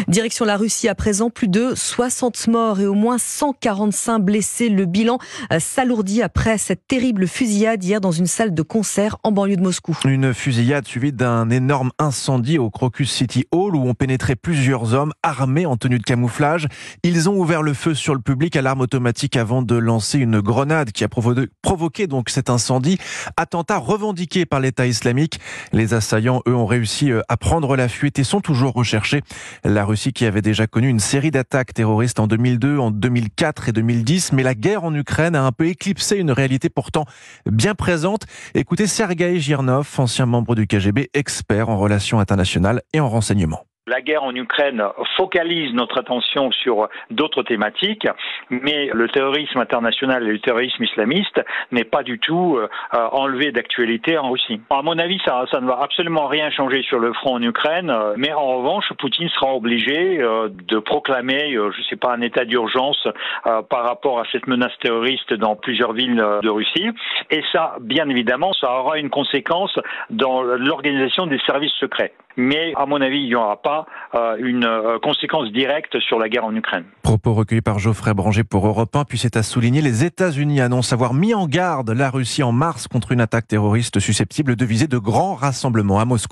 Direction la Russie à présent, plus de 60 morts et au moins 145 blessés. Le bilan s'alourdit après cette terrible fusillade hier dans une salle de concert en banlieue de Moscou. Une fusillade suivie d'un énorme incendie au Crocus City Hall où ont pénétré plusieurs hommes armés en tenue de camouflage. Ils ont ouvert le feu sur le public à l'arme automatique avant de lancer une grenade qui a provoqué donc cet incendie. Attentat revendiqué par l'État islamique. Les assaillants, eux, ont réussi à prendre la fuite et sont toujours recherchés. La Russie qui avait déjà connu une série d'attaques terroristes en 2002, en 2004 et 2010, mais la guerre en Ukraine a un peu éclipsé une réalité pourtant bien présente. Écoutez Sergueï Girnov, ancien membre du KGB, expert en relations internationales et en renseignement. La guerre en Ukraine focalise notre attention sur d'autres thématiques, mais le terrorisme international et le terrorisme islamiste n'est pas du tout enlevé d'actualité en Russie. À mon avis, ça ne va absolument rien changer sur le front en Ukraine, mais en revanche, Poutine sera obligé de proclamer, un état d'urgence par rapport à cette menace terroriste dans plusieurs villes de Russie. Et ça, bien évidemment, ça aura une conséquence dans l'organisation des services secrets. Mais à mon avis, il n'y aura pas une conséquence directe sur la guerre en Ukraine. Propos recueillis par Geoffrey Branger pour Europe 1, puis c'est à souligner, les États-Unis annoncent avoir mis en garde la Russie en mars contre une attaque terroriste susceptible de viser de grands rassemblements à Moscou.